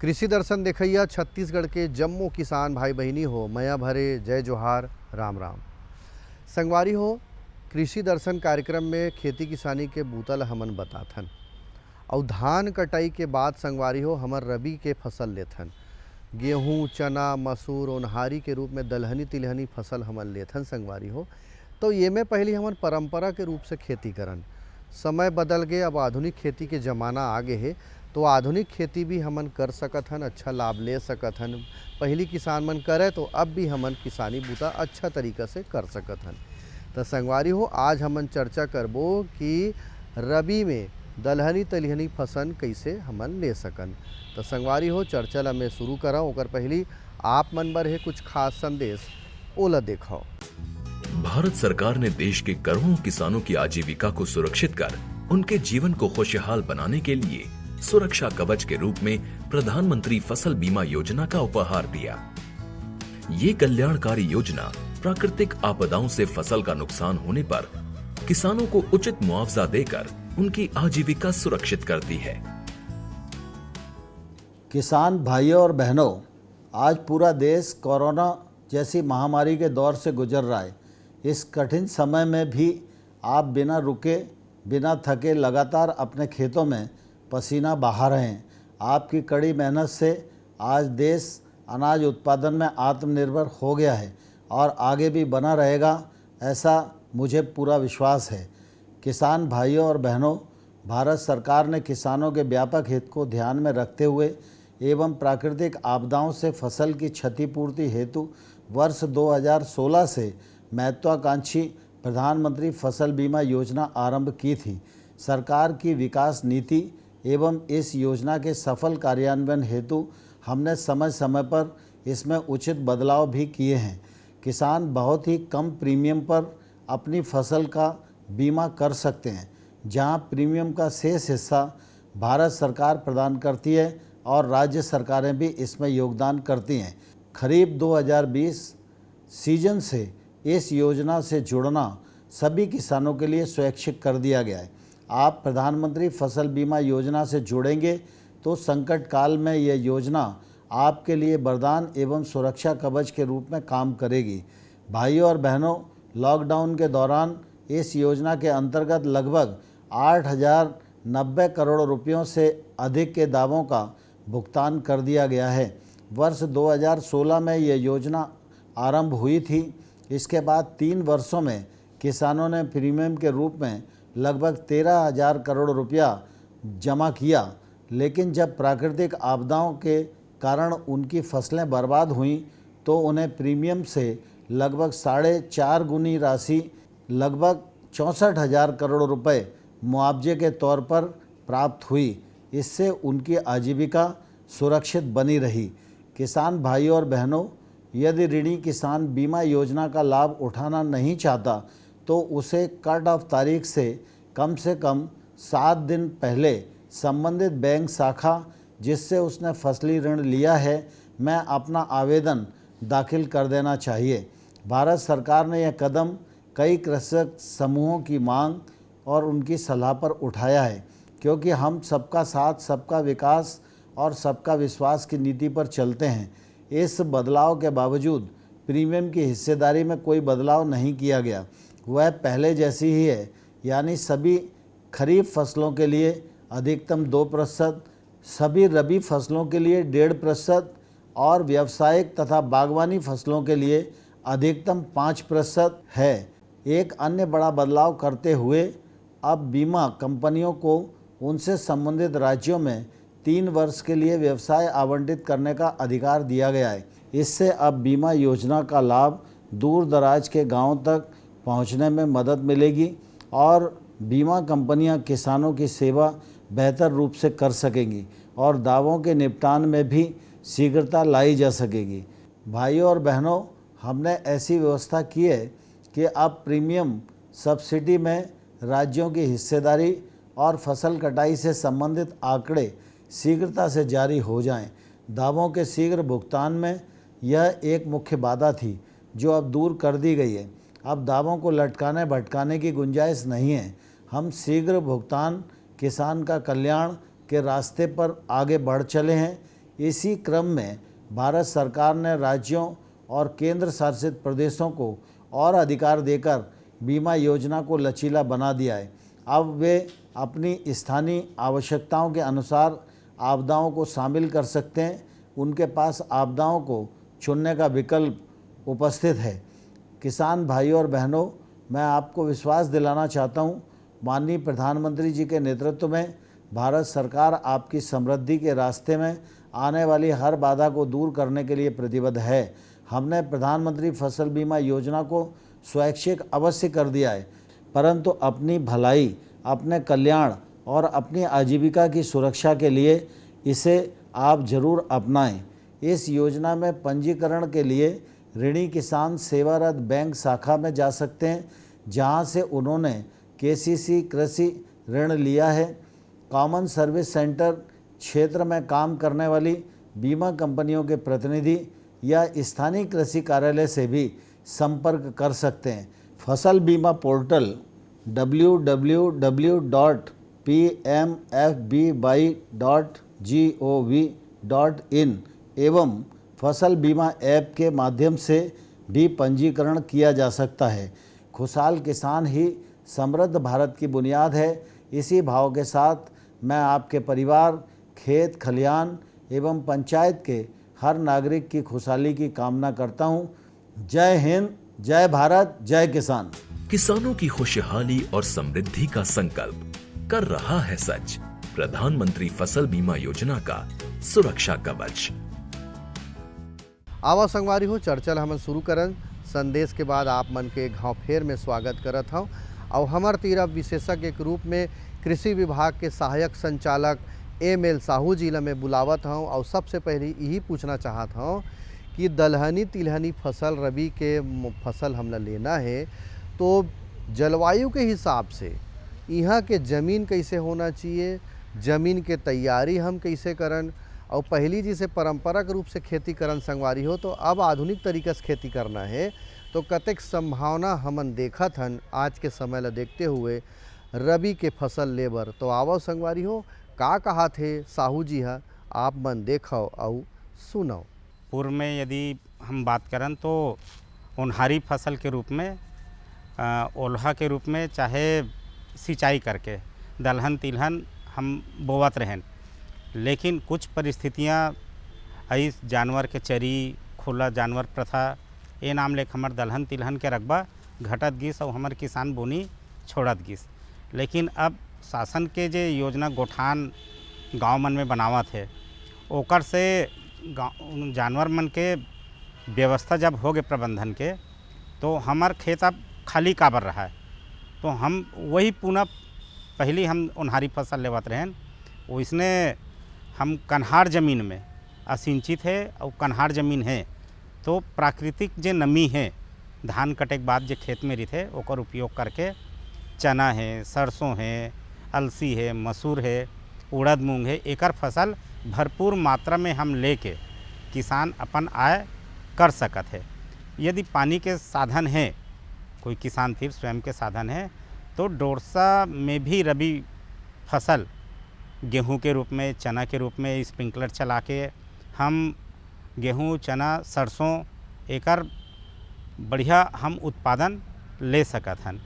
कृषि दर्शन देखैया छत्तीसगढ़ के जम्मो किसान भाई बहिनी हो, मया भरे जय जोहार, राम राम। संगवारी हो, कृषि दर्शन कार्यक्रम में खेती किसानी के बूतल हमन बताथन। और धान कटाई के बाद संगवारी हो हमर रबी के फसल लेथन। गेहूँ, चना, मसूर, ओनहारी के रूप में दलहनी तिलहनी फसल हमन लेथन संगवारी हो। तो ये में पहले हमन परंपरा के रूप से खेती करन। समय बदल गए, अब आधुनिक खेती के ज़माना आगे है, तो आधुनिक खेती भी हमन कर सकत हन, अच्छा लाभ ले सकत हन। पहली किसान मन करे तो अब भी हमन किसानी बूता अच्छा तरीका से कर सकत हन। तो संगवारी हो, आज हमन चर्चा करबो कि रबी में दलहनी तिलहनी फसल कैसे हमन ले सकन। तो संगवारी हो, चर्चा ला मैं शुरू करा, ओकर पहली आप मन बर है कुछ खास संदेश, ओला देखो। भारत सरकार ने देश के करोड़ों किसानों की आजीविका को सुरक्षित कर उनके जीवन को खुशहाल बनाने के लिए सुरक्षा कवच के रूप में प्रधानमंत्री फसल बीमा योजना का उपहार दिया। ये कल्याणकारी योजना प्राकृतिक आपदाओं से फसल का नुकसान होने पर किसानों को उचित मुआवजा देकर उनकी आजीविका सुरक्षित करती है। किसान भाइयों और बहनों, आज पूरा देश कोरोना जैसी महामारी के दौर से गुजर रहा है। इस कठिन समय में भी आप बिना रुके, बिना थके लगातार अपने खेतों में पसीना बहा रहे हैं। आपकी कड़ी मेहनत से आज देश अनाज उत्पादन में आत्मनिर्भर हो गया है और आगे भी बना रहेगा, ऐसा मुझे पूरा विश्वास है। किसान भाइयों और बहनों, भारत सरकार ने किसानों के व्यापक हित को ध्यान में रखते हुए एवं प्राकृतिक आपदाओं से फसल की क्षतिपूर्ति हेतु वर्ष 2016 से महत्वाकांक्षी प्रधानमंत्री फसल बीमा योजना आरंभ की थी। सरकार की विकास नीति एवं इस योजना के सफल कार्यान्वयन हेतु हमने समय समय पर इसमें उचित बदलाव भी किए हैं। किसान बहुत ही कम प्रीमियम पर अपनी फसल का बीमा कर सकते हैं, जहां प्रीमियम का शेष हिस्सा भारत सरकार प्रदान करती है और राज्य सरकारें भी इसमें योगदान करती हैं। खरीफ 2020 सीजन से इस योजना से जुड़ना सभी किसानों के लिए स्वैच्छिक कर दिया गया है। आप प्रधानमंत्री फसल बीमा योजना से जुड़ेंगे तो संकट काल में यह योजना आपके लिए वरदान एवं सुरक्षा कवच के रूप में काम करेगी। भाइयों और बहनों, लॉकडाउन के दौरान इस योजना के अंतर्गत लगभग 8,090 करोड़ रुपयों से अधिक के दावों का भुगतान कर दिया गया है। वर्ष 2016 में यह योजना आरंभ हुई थी। इसके बाद 3 वर्षों में किसानों ने प्रीमियम के रूप में लगभग 13,000 करोड़ रुपया जमा किया, लेकिन जब प्राकृतिक आपदाओं के कारण उनकी फसलें बर्बाद हुईं तो उन्हें प्रीमियम से लगभग 4.5 गुनी राशि, लगभग 64,000 करोड़ रुपए मुआवजे के तौर पर प्राप्त हुई। इससे उनकी आजीविका सुरक्षित बनी रही। किसान भाइयों और बहनों, यदि ऋणी किसान बीमा योजना का लाभ उठाना नहीं चाहता तो उसे कट ऑफ तारीख से कम 7 दिन पहले संबंधित बैंक शाखा जिससे उसने फसली ऋण लिया है में अपना आवेदन दाखिल कर देना चाहिए। भारत सरकार ने यह कदम कई कृषक समूहों की मांग और उनकी सलाह पर उठाया है, क्योंकि हम सबका साथ, सबका विकास और सबका विश्वास की नीति पर चलते हैं। इस बदलाव के बावजूद प्रीमियम की हिस्सेदारी में कोई बदलाव नहीं किया गया, वह पहले जैसी ही है, यानी सभी खरीफ फसलों के लिए अधिकतम 2%, सभी रबी फसलों के लिए 1.5% और व्यावसायिक तथा बागवानी फसलों के लिए अधिकतम 5% है। एक अन्य बड़ा बदलाव करते हुए अब बीमा कंपनियों को उनसे संबंधित राज्यों में 3 वर्ष के लिए व्यवसाय आवंटित करने का अधिकार दिया गया है। इससे अब बीमा योजना का लाभ दूर दराज के गांवों तक पहुंचने में मदद मिलेगी और बीमा कंपनियां किसानों की सेवा बेहतर रूप से कर सकेंगी और दावों के निपटान में भी शीघ्रता लाई जा सकेगी। भाइयों और बहनों, हमने ऐसी व्यवस्था की है कि अब प्रीमियम सब्सिडी में राज्यों की हिस्सेदारी और फसल कटाई से संबंधित आंकड़े शीघ्रता से जारी हो जाएं। दावों के शीघ्र भुगतान में यह एक मुख्य बाधा थी जो अब दूर कर दी गई है। अब दावों को लटकाने भटकाने की गुंजाइश नहीं है। हम शीघ्र भुगतान, किसान का कल्याण के रास्ते पर आगे बढ़ चले हैं। इसी क्रम में भारत सरकार ने राज्यों और केंद्र शासित प्रदेशों को और अधिकार देकर बीमा योजना को लचीला बना दिया है। अब वे अपनी स्थानीय आवश्यकताओं के अनुसार आपदाओं को शामिल कर सकते हैं। उनके पास आपदाओं को चुनने का विकल्प उपस्थित है। किसान भाइयों और बहनों, मैं आपको विश्वास दिलाना चाहता हूँ, माननीय प्रधानमंत्री जी के नेतृत्व में भारत सरकार आपकी समृद्धि के रास्ते में आने वाली हर बाधा को दूर करने के लिए प्रतिबद्ध है। हमने प्रधानमंत्री फसल बीमा योजना को स्वैच्छिक अवश्य कर दिया है, परंतु अपनी भलाई, अपने कल्याण और अपनी आजीविका की सुरक्षा के लिए इसे आप जरूर अपनाएं। इस योजना में पंजीकरण के लिए ऋणी किसान सेवारत बैंक शाखा में जा सकते हैं, जहां से उन्होंने केसीसी कृषि ऋण लिया है। कॉमन सर्विस सेंटर क्षेत्र में काम करने वाली बीमा कंपनियों के प्रतिनिधि या स्थानीय कृषि कार्यालय से भी संपर्क कर सकते हैं। फसल बीमा पोर्टल www.pmfby.gov.in एवं फसल बीमा ऐप के माध्यम से भी पंजीकरण किया जा सकता है। खुशहाल किसान ही समृद्ध भारत की बुनियाद है। इसी भाव के साथ मैं आपके परिवार, खेत खलिहान एवं पंचायत के हर नागरिक की खुशहाली की कामना करता हूँ। जय हिंद, जय भारत, जय किसान। किसानों की खुशहाली और समृद्धि का संकल्प कर रहा है सच प्रधानमंत्री फसल बीमा योजना का सुरक्षा कवच। आवा संगवारी हो, चर्चा हमन शुरू करन। संदेश के बाद आप मन के घाव फेर में स्वागत करत हूँ। और हमार तीरा विशेषज्ञ के रूप में कृषि विभाग के सहायक संचालक ML साहू जी ला मैं बुलावत हूँ। और सबसे पहले यही पूछना चाहत हूँ कि दलहनी तिलहनी फसल रबी के फसल हमला लेना है, तो जलवायु के हिसाब से यहाँ के ज़मीन कैसे होना चाहिए, ज़मीन के तैयारी हम कैसे करन, और पहली जी से परंपरागत रूप से खेती करन संगवारी हो, तो अब आधुनिक तरीके से खेती करना है, तो कतेक संभावना हमन देखत हन आज के समय ला देखते हुए रबी के फसल लेबर। तो आवो संगवारी हो, का कहा थे साहू जी हा, आप मन देखो और सुनो। पूर्व में यदि हम बात करें तो उनहारी फसल के रूप में, ओल्हा के रूप में, चाहे सिंचाई करके दलहन तिलहन हम बोवत रहें। लेकिन कुछ परिस्थितियाँ इस जानवर के चरी, खुला जानवर प्रथा ये नाम ले हमार दलहन तिलहन के रकबा घटत गिस और हमार किसान बोनी छोड़त गिस। लेकिन अब शासन के जे योजना गोठान गांव मन में बनावत है, ओकर से जानवर मन के व्यवस्था जब हो गए प्रबंधन के, तो हमार खेत अब खाली काबर रहा है। तो हम वही पुनः पहली हम उनहारी फसल लेवत रहें, उसने हम कन्हार ज़मीन में असिंचित है और कन्हार ज़मीन है, तो प्राकृतिक जे नमी है धान कटे के बाद जे खेत में रहते ओकर उपयोग करके चना है, सरसों है, अलसी है, मसूर है, उड़द मूंग है, एकर फसल भरपूर मात्रा में हम लेके किसान अपन आय कर सकत है। यदि पानी के साधन है, कोई किसान तीर स्वयं के साधन है, तो डोरसा में भी रबी फसल गेहूं के रूप में, चना के रूप में स्प्रिंकलर चला के हम गेहूं, चना, सरसों एकर बढ़िया हम उत्पादन ले सकत हन।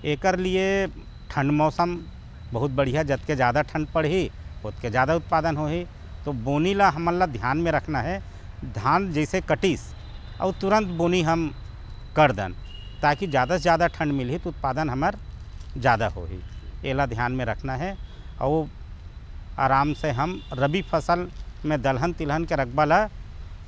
एकर लिए ठंड मौसम बहुत बढ़िया, जतके ज़्यादा ठंड पड़ही उतके ज़्यादा उत्पादन होही। तो बोनी ला हमन ला ध्यान में रखना है, धान जैसे कटिस और तुरंत बोनी हम कर दन, ताकि ज़्यादा से ज़्यादा ठंड मिलही तो उत्पादन हमार ज़्यादा होही। एला ध्यान में रखना है। और आराम से हम रबी फसल में दलहन तिलहन के रकबा ला,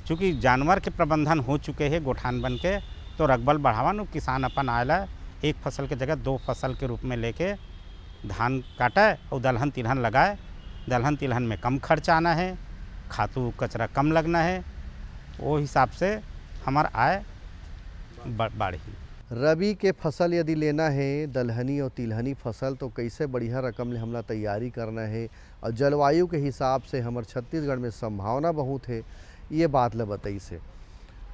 चूँकि जानवर के प्रबंधन हो चुके हैं गोठान बन के, तो रकबल बढ़ावन किसान अपन आयला एक फसल के जगह 2 फसल के रूप में लेके धान काटे और दलहन तिलहन लगाए। दलहन तिलहन में कम खर्च आना है, खातू कचरा कम लगना है, वो हिसाब से हमार आय बढ़ी। रबी के फसल यदि लेना है, दलहनी और तिलहनी फसल, तो कैसे बढ़िया रकम ले हमला तैयारी करना है, और जलवायु के हिसाब से हमार छत्तीसगढ़ में संभावना बहुत है, ये बात ला बताई से।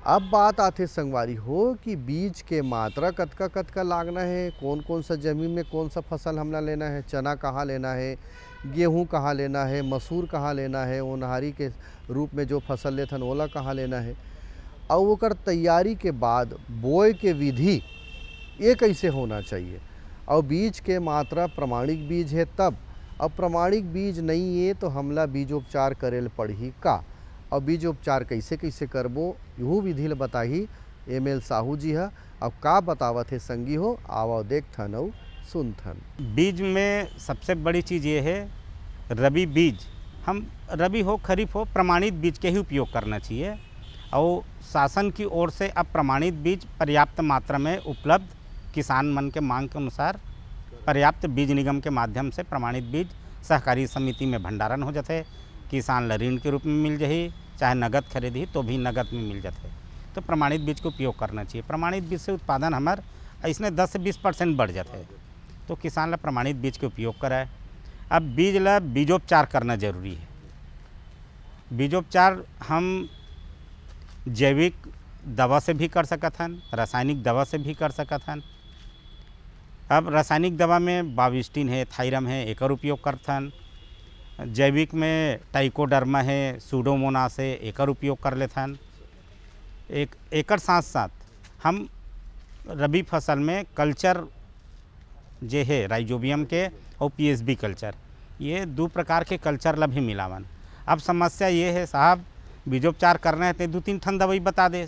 अब बात आथे संगवारी हो कि बीज के मात्रा कतका कतका लागना है, कौन कौन सा जमीन में कौन सा फसल हमला लेना है, चना कहाँ लेना है, गेहूं कहाँ लेना है, मसूर कहाँ लेना है, ओनहारी के रूप में जो फसल लेथन ओला कहाँ लेना है, और ओकर तैयारी के बाद बोए के विधि ये कैसे होना चाहिए, और बीज के मात्रा प्रमाणिक बीज है तब, अब प्रमाणिक बीज नहीं है तो हमला बीजोपचार करेल पड़ही का, और बीज उपचार कैसे कैसे करबो यूँ विधि ल बताही एम.एल. साहू जी है। अब का बतावत है संगी हो, आवो देखथन और सुनथन। बीज में सबसे बड़ी चीज़ ये है रबी बीज, हम रबी हो खरीफ हो प्रमाणित बीज के ही उपयोग करना चाहिए, और शासन की ओर से अब प्रमाणित बीज पर्याप्त मात्रा में उपलब्ध, किसान मन के मांग के अनुसार पर्याप्त बीज निगम के माध्यम से प्रमाणित बीज सहकारी समिति में भंडारण हो जाते, किसान ला ऋण के रूप में मिल जाही, चाहे नगद खरीदी तो भी नगद में मिल जाते। तो प्रमाणित बीज का उपयोग करना चाहिए। प्रमाणित बीज से उत्पादन हमार ऐसने 10 से 20% बढ़ जाते, तो किसान ला प्रमाणित बीज के उपयोग कराए। अब बीज ला बीजोपचार करना जरूरी है। बीजोपचार हम जैविक दवा से भी कर सकत हन, रासायनिक दवा से भी कर सकत हन। अब रासायनिक दवा में बाविस्टिन है, थायरम है, एकर उपयोग करथन। जैविक में टाइकोडर्मा है, सूडोमोनास है, एकर उपयोग कर लेथन। एकर साथ साथ हम रबी फसल में कल्चर जे है राइजोबियम के और पीएसबी कल्चर, ये 2 प्रकार के कल्चर ला भी मिलावन। अब समस्या ये है साहब, बीजोपचार करना है तो 2-3 ठन दवाई बता दे,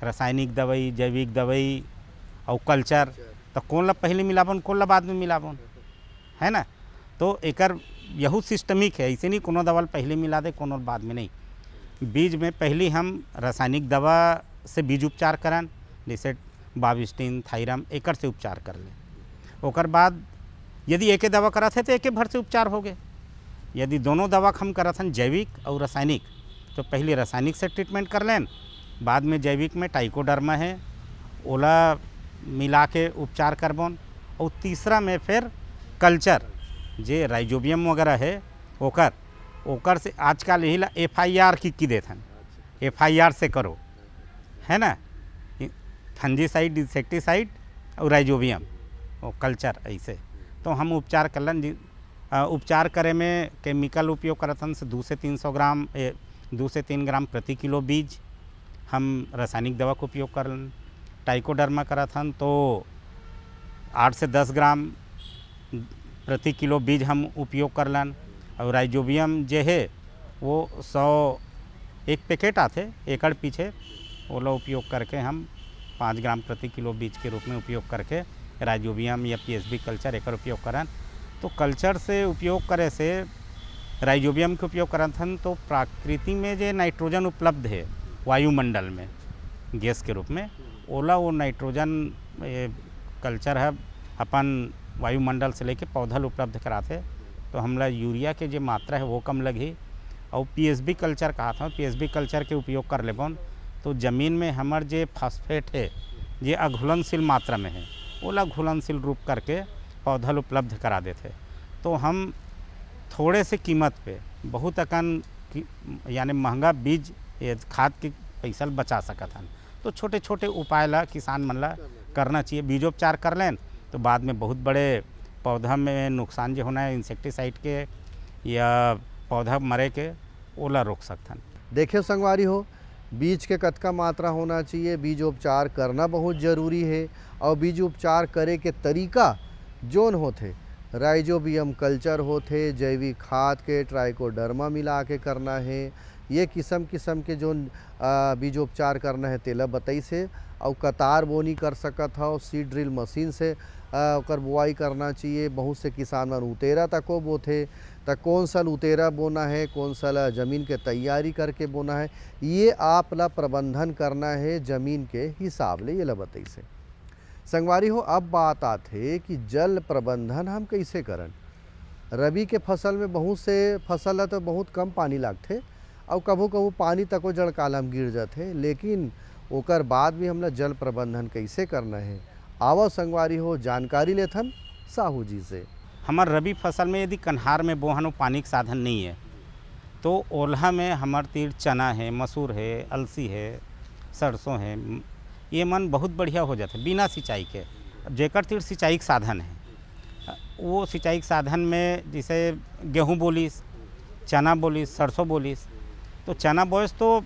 रासायनिक दवाई, जैविक दवाई और कल्चर, तो कौन ला पहले मिलावन कौन ला बाद में मिलावन, है ना। तो एकर यहू सिस्टमिक है, ऐसे नहीं कोनो दवा पहले मिला दे कोनो बाद में नहीं। बीज में पहले हम रासायनिक दवा से बीज उपचार करन, जैसे बाविस्टिन, थायरम, एकर से उपचार कर ले। ओकर बाद यदि एके दवा करत है तो एके भर से उपचार हो गए। यदि दोनों दवा हम करत हन जैविक और रासायनिक, तो पहले रासायनिक से ट्रीटमेंट कर लें, बाद में जैविक में टाइकोडर्मा है ओला मिला के उपचार करबोन, और तीसरा में फिर कल्चर जे राइजोबियम वगैरह है ओकर से आजकल यही ला FIR की देथन, FIR से करो, है ना, फंजीसाइड, इंसेक्टिसाइड और राइजोबियम और कल्चर, ऐसे तो हम उपचार करलन जी। उपचार करे में केमिकल उपयोग करथन से 2 से 3 ग्राम प्रति किलो बीज हम रासायनिक दवा का उपयोग करलन। टाइकोडर्मा करथन तो 8 से 10 ग्राम प्रति किलो बीज हम उपयोग करलन, और राइजोबियम जे है वो 100 एक पैकेट आते एकड़ पीछे, ओला उपयोग करके हम 5 ग्राम प्रति किलो बीज के रूप में उपयोग करके राइजोबियम या पीएसबी कल्चर एकर उपयोग करन। तो कल्चर से उपयोग करे से राइजोबियम के उपयोग करथन तो प्रकृति में जो नाइट्रोजन उपलब्ध है वायुमंडल में गैस के रूप में, ओला वो नाइट्रोजन कल्चर है अपन वायुमंडल से लेके पौधा उपलब्ध कराते, तो हमला यूरिया के जो मात्रा है वो कम लगी। और पीएसबी कल्चर कहा था, पीएसबी कल्चर के उपयोग कर लेबन तो ज़मीन में हमार जे फास्फेट है ये अघुलनशील मात्रा में है, ओला घुलनशील रूप करके पौधा उपलब्ध करा देते। तो हम थोड़े से कीमत पे बहुत अकन यानी महंगा बीज खाद के पैसा बचा सकत हन। तो छोटे छोटे उपाय ला किसान मन ला करना चाहिए। बीजोपचार कर लें तो बाद में बहुत बड़े पौधा में नुकसान जो होना है इंसेक्टिसाइड के या पौधा मरे के ओला रोक सकथन। देखिए संगवारी हो, बीज के कतका मात्रा होना चाहिए, बीज उपचार करना बहुत ज़रूरी है, और बीज उपचार करे के तरीका जोन होते राइजोबियम कल्चर होते, जैविक खाद के ट्राइकोडर्मा मिला के करना है, ये किस्म के जोन बीजोपचार करना है तेला बताई से, और कतार बोनी कर सकत हो, सीड ड्रिल मशीन से ओकर बुआई करना चाहिए। बहुत से किसान मन उतेरा तको बोथे, तो कौन सा उतेरा बोना है, कौन सा ज़मीन के तैयारी करके बोना है, ये आप ला प्रबंधन करना है ज़मीन के हिसाब ले, ये ला बताई से। संगवारी हो, अब बात आते कि जल प्रबंधन हम कैसे करन। रबी के फसल में बहुत से फसल तो बहुत कम पानी लागते, और कभू कभू पानी तको जड़काला में गिर जाते, लेकिन ओकर बाद भी हमला जल प्रबंधन कैसे करना है, आवो संगवारी हो जानकारी लेथन साहू जी से। हमार रबी फसल में यदि कन्हार में बोहन पानी के साधन नहीं है तो ओल्हा में हमार तीर चना है, मसूर है, अलसी है, सरसों है, ये मन बहुत बढ़िया हो जाता है बिना सिंचाई के। अब जेकर तीर सिंचाई के साधन है, वो सिंचाई के साधन में जैसे गेहूँ बोलिस, चना बोलिस, सरसों बोलिस, तो चना बोइस तो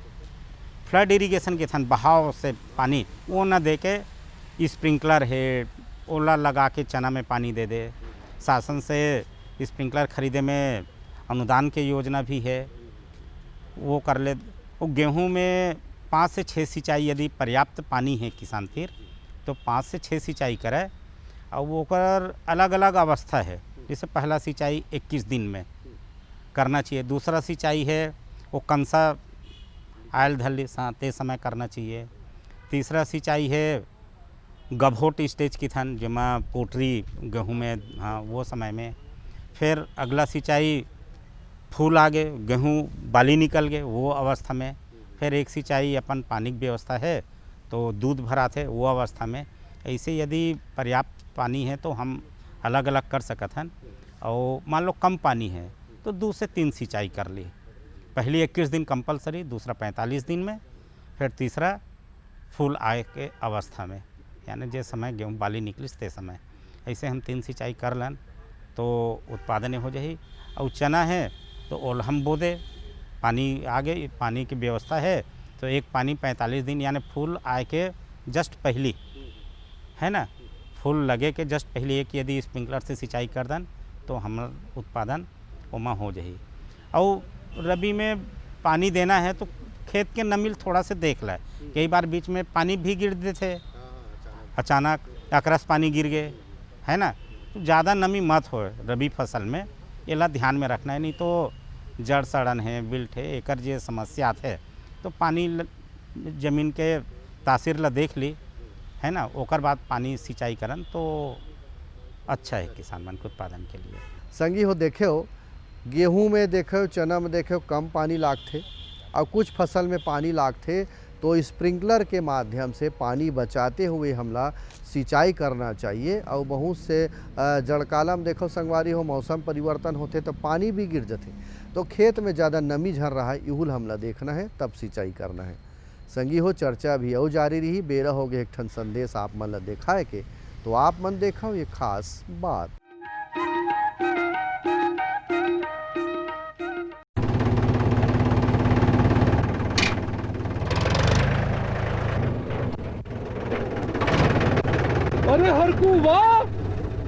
फ्लड इरिगेशन के थन बहाव से पानी वो ना दे के स्प्रिंकलर है, ओला लगा के चना में पानी दे दे। शासन से स्प्रिंकलर खरीदे में अनुदान के योजना भी है, वो कर ले। वो गेहूं में 5 से 6 सिंचाई यदि पर्याप्त पानी है किसान तीर तो 5 से 6 सिंचाई करे। और वो कर अलग अलग अवस्था है, जैसे पहला सिंचाई 21 दिन में करना चाहिए, दूसरा सिंचाई है वो कंसा आयल धल्ली साते समय करना चाहिए, तीसरा सिंचाई है गभोट स्टेज की थन जमा पोटरी गेहूं में, हाँ वो समय में। फिर अगला सिंचाई फूल आ गए, गेहूँ बाली निकल गए वो अवस्था में। फिर एक सिंचाई अपन पानी की व्यवस्था है तो दूध भरा थे वो अवस्था में। ऐसे यदि पर्याप्त पानी है तो हम अलग अलग कर सकत हन। और मान लो कम पानी है तो 2 से 3 सिंचाई कर ली, पहली 21 दिन कंपलसरी, दूसरा 45 दिन में, फिर तीसरा फूल आए के अवस्था में, यानी जे समय गेहूँ बाली निकलिस ते समय। ऐसे हम 3 सिंचाई कर लन तो उत्पादन हो जाही। और चना है तो ओलहम बो दे, पानी आगे पानी की व्यवस्था है तो एक पानी 45 दिन यानी फूल आए के जस्ट पहली है ना, फूल लगे के जस्ट पहले एक यदि स्प्रिंकलर से सिंचाई कर दन तो हमार उत्पादन ओमा हो जाही। और रबी में पानी देना है तो खेत के नमी थोड़ा से देख ले, कई बार बीच में पानी भी गिर देते अचानक, अकरस पानी गिर गए है ना, तो ज़्यादा नमी मत हो रबी फसल में, ये ला ध्यान में रखना है। नहीं तो जड़ सड़न है, बिल्ट है, एकर जे समस्या है तो पानी जमीन के तासीर ला देख ली है ना, ओकर बाद पानी सिंचाई करन तो अच्छा है किसान मन के उत्पादन के लिए। संगी हो देखे हो गेहूं में देखे हो, चना में देखे हो कम पानी लागथे और कुछ फसल में पानी लागथे, तो स्प्रिंकलर के माध्यम से पानी बचाते हुए हमला सिंचाई करना चाहिए। और बहुत से जड़काला में देखो संगवारी हो मौसम परिवर्तन होते तो पानी भी गिर जाते, तो खेत में ज़्यादा नमी झर रहा है, इहुल हमला देखना है तब सिंचाई करना है। संगी हो चर्चा भी और जारी रही, बेरा हो गए एक ठन संदेश आप मन ला देखा है के, तो आप मन देखो ये खास बात। अरे हरकू वाह,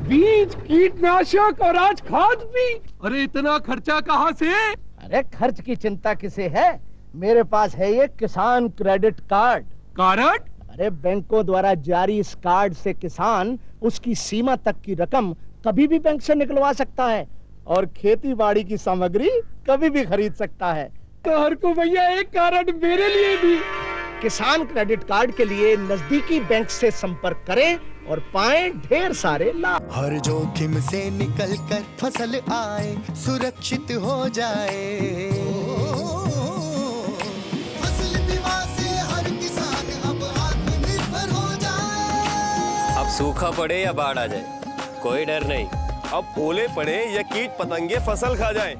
बीज कीटनाशक और आज खाद भी। अरे इतना खर्चा कहाँ से? अरे खर्च की चिंता किसे है, मेरे पास है ये किसान क्रेडिट कार्ड। कार्ड? अरे बैंकों द्वारा जारी इस कार्ड से किसान उसकी सीमा तक की रकम कभी भी बैंक से निकलवा सकता है और खेती बाड़ी की सामग्री कभी भी खरीद सकता है। तो हरकू भैया एक कार्ड मेरे लिए भी। किसान क्रेडिट कार्ड के लिए नजदीकी बैंक से संपर्क करें और पाएं ढेर सारे लाभ। हर जोखिम से निकल कर फसल आए, सुरक्षित हो जाए। फसल बीमा से हर किसान अब आत्मनिर्भर हो जाए। अब सूखा पड़े या बाढ़ आ जाए कोई डर नहीं, अब ओले पड़े या कीट पतंगे फसल खा जाए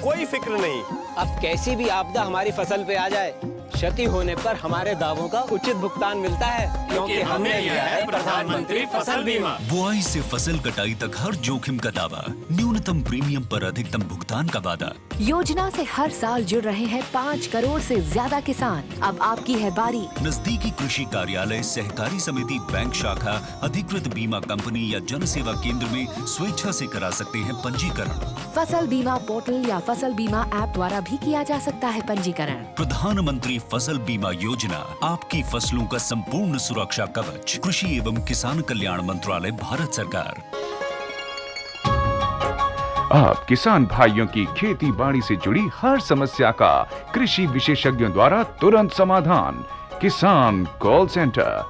कोई फिक्र नहीं। अब कैसी भी आपदा हमारी फसल पे आ जाए, क्षति होने पर हमारे दावों का उचित भुगतान मिलता है, क्योंकि हमने लिया है प्रधानमंत्री फसल बीमा। बुआई से फसल कटाई तक हर जोखिम का दावा, न्यूनतम प्रीमियम पर अधिकतम भुगतान का वादा। योजना से हर साल जुड़ रहे हैं 5 करोड़ से ज्यादा किसान। अब आपकी है बारी। नजदीकी कृषि कार्यालय, सहकारी समिति, बैंक शाखा, अधिकृत बीमा कंपनी या जन सेवा केंद्र में स्वेच्छा से करा सकते हैं पंजीकरण। फसल बीमा पोर्टल या फसल बीमा ऐप द्वारा भी किया जा सकता है पंजीकरण। प्रधानमंत्री फसल बीमा योजना, आपकी फसलों का संपूर्ण सुरक्षा कवच। कृषि एवं किसान कल्याण मंत्रालय, भारत सरकार। आप किसान भाइयों की खेती बाड़ी से जुड़ी हर समस्या का कृषि विशेषज्ञों द्वारा तुरंत समाधान। किसान कॉल सेंटर।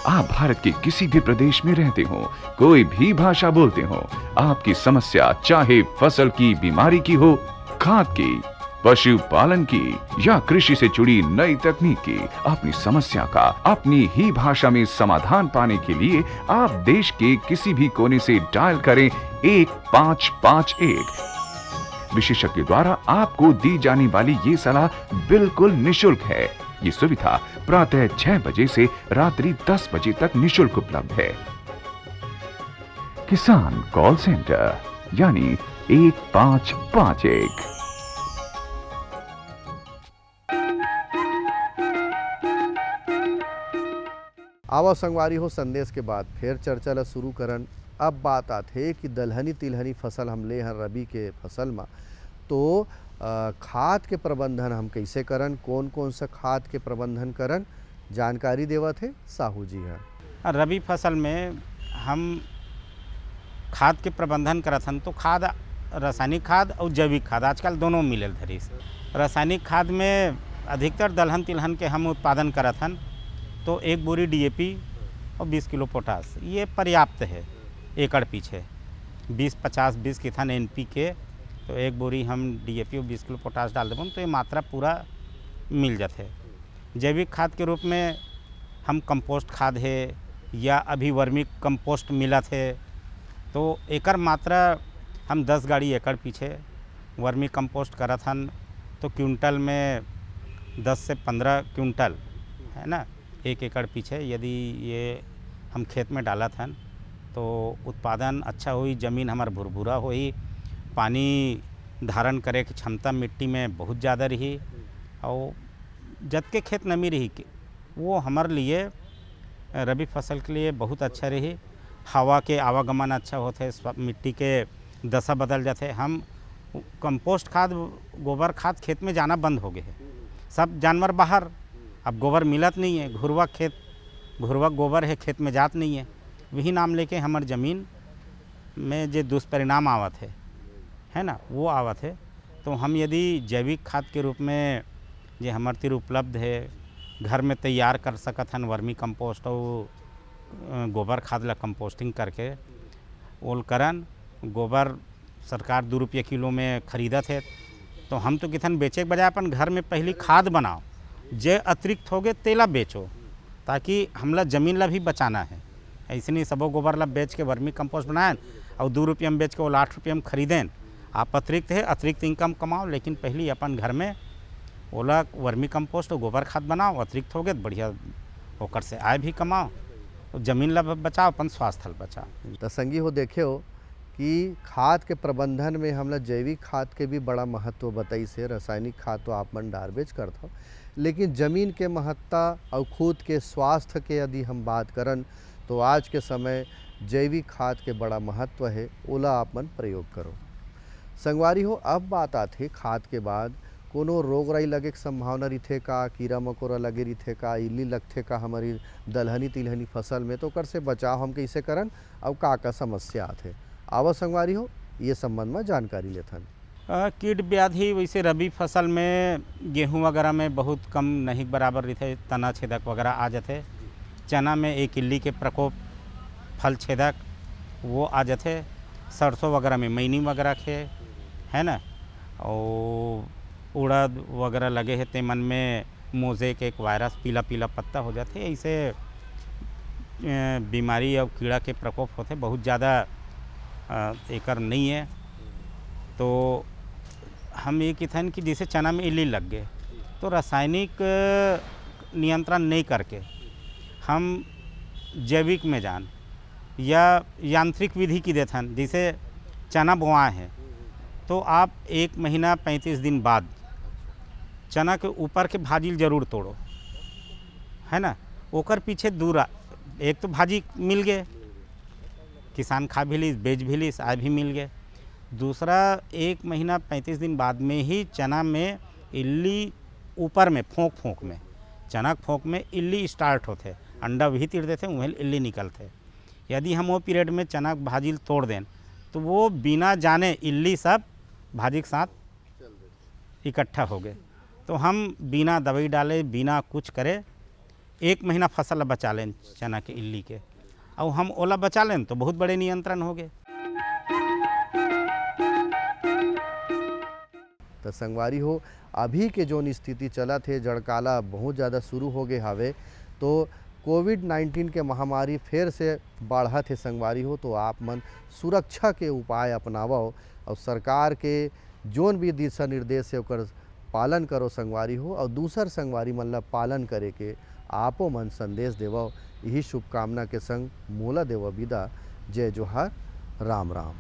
आप भारत के किसी भी प्रदेश में रहते हो, कोई भी भाषा बोलते हो, आपकी समस्या चाहे फसल की बीमारी की हो, खाद की, पशुपालन की या कृषि से जुड़ी नई तकनीक की, अपनी समस्या का अपनी ही भाषा में समाधान पाने के लिए आप देश के किसी भी कोने से डायल करें 1551। विशेषज्ञ द्वारा आपको दी जाने वाली ये सलाह बिल्कुल निशुल्क है। ये सुविधा प्रातः 6 बजे से रात्रि 10 बजे तक निशुल्क उपलब्ध है। किसान कॉल सेंटर यानी 1551। आवा संगवारी हो संदेश के बाद फिर चर्चा ला शुरू करन। अब बात आथे कि दलहनी तिलहनी फसल हम ले हैं रबी के फसल में, तो खाद के प्रबंधन हम कैसे करन, कौन कौन सा खाद के प्रबंधन करन, जानकारी देवत है साहू जी हैं। रबी फसल में हम खाद के प्रबंधन करत हन तो खाद रासायनिक खाद और जैविक खाद आजकल दोनों मिलल धरी से। रासायनिक खाद में अधिकतर दलहन तिलहन के हम उत्पादन करत हन, तो 1 बोरी DAP और 20 किलो पोटास ये पर्याप्त है एकड़ पीछे। 20-50-20 किथन NPK, तो 1 बोरी हम DAP और 20 किलो पोटास डाल देबो तो ये मात्रा पूरा मिल जाते। जैविक खाद के रूप में हम कंपोस्ट खाद है या अभी वर्मी कंपोस्ट मिलत है, तो एकर मात्रा हम 10 गाड़ी एकड़ पीछे वर्मी कंपोस्ट करत हन, तो क्विंटल में 10 से 15 क्विंटल है ना 1 एकड़ पीछे यदि ये हम खेत में डालत हन तो उत्पादन अच्छा हुई, ज़मीन हमार भुरभुरा हुई, पानी धारण करे की क्षमता मिट्टी में बहुत ज़्यादा रही और जत के खेत नमी रही वो हमारे लिए रबी फसल के लिए बहुत अच्छा रही। हवा के आवागमन अच्छा होते, मिट्टी के दशा बदल जाते। हम कंपोस्ट खाद गोबर खाद खेत में जाना बंद हो गए है, सब जानवर बाहर, अब गोबर मिलत नहीं है, घुरवा गोबर है खेत में जात नहीं है, वही नाम लेके हमार ज़मीन में जो दुष्परिणाम आवत है ना वो आवत है। तो हम यदि जैविक खाद के रूप में जो हमारे तीर उपलब्ध है घर में तैयार कर सकत हन वर्मी कंपोस्ट और गोबर खाद ला कंपोस्टिंग करके ओल करन। गोबर सरकार 2 रुपये किलो में खरीदत है, तो हम तो किथन बेचे के बजाय अपन घर में पहली खाद बनाओ, जे अतिरिक्त हो गए तेला बेचो, ताकि हमला ज़मीन ला भी बचाना है। ऐसे नहीं सबो गोबर ला बेच के वर्मी कंपोस्ट बनाएं और 2 रुपये में बेच के वो 8 रुपये में खरीदें। आप अतिरिक्त है अतिरिक्त इनकम कमाओ, लेकिन पहले अपन घर में ओला वर्मी कंपोस्ट और गोबर खाद बनाओ, अतिरिक्त हो गए बढ़िया होकर से आय भी कमाओ, तो ज़मीन ला बचाओ, अपन स्वास्थ्य बचाओ। तो संगी हो देखे हो कि खाद के प्रबंधन में हमला जैविक खाद के भी बड़ा महत्व बताई से। रासायनिक खाद तो आप मन डारबेज करत हो, लेकिन ज़मीन के महत्ता और खुद के स्वास्थ्य के यदि हम बात करन तो आज के समय जैविक खाद के बड़ा महत्व है, ओला आप मन प्रयोग करो। संगवारी हो अब बात आथे खाद के बाद कोनो रोग राई लगे के संभावना रही का, कीड़ा मकोड़ा लगे रही का, इल्ली लगथे का हमारी दलहनी तिलहनी फसल में, तो कर से बचाव हम कैसे करन और का समस्या आथे। आवा संगवारी हो ये संबंध में जानकारी लेथन। कीट व्याधि वैसे रबी फसल में गेहूं वगैरह में बहुत कम नहीं बराबर रहते, तना छेदक वगैरह आ जाते। चना में एक इल्ली के प्रकोप फल छेदक वो आ जाते। सरसों वगैरह में मैनी वगैरह के है ना, और उड़द वगैरह लगे हैं तेमन में मोज़ेक एक वायरस पीला पीला पत्ता हो जाते। ऐसे बीमारी और कीड़ा के प्रकोप होते बहुत ज़्यादा एकर नहीं है। तो हम ये कहते कि जैसे चना में इल्ली लग गए तो रासायनिक नियंत्रण नहीं करके हम जैविक में जान या यांत्रिक विधि की देथन। जैसे चना बोआ है तो आप 1 महीना 35 दिन बाद चना के ऊपर के भाजिल जरूर तोड़ो, है ना। ओकर पीछे दूरा एक तो भाजी मिल गए, किसान खा भी लीस, बेच भी लीस, आय भी मिल गए। दूसरा 1 महीना 35 दिन बाद में ही चना में इल्ली ऊपर में फोंक में चना फोंक में इल्ली स्टार्ट होते, अंडा वही तीर देते वहीं इल्ली निकलते। यदि हम वो पीरियड में चना भाजिल तोड़ दें तो वो बिना जाने इल्ली सब भाजी के साथ इकट्ठा हो गए। तो हम बिना दवाई डाले बिना कुछ करे 1 महीना फसल बचा लें चना के इल्ली के, और हम ओला बचा लें तो बहुत बड़े नियंत्रण हो गए। तो संगवारी हो अभी के जो स्थिति चला थे जड़काला बहुत ज़्यादा शुरू हो गए हवे, तो कोविड-19 के महामारी फिर से बढ़ा थे संगवारी हो, तो आप मन सुरक्षा के उपाय अपनावो और सरकार के जोन भी दिशा निर्देश है ओकर पालन करो संगवारी हो और दूसर संगवारी मन ला पालन करे के आपो मन संदेश देवो। यही शुभकामना के संग मोला देव विदा। जय जोहार, राम राम।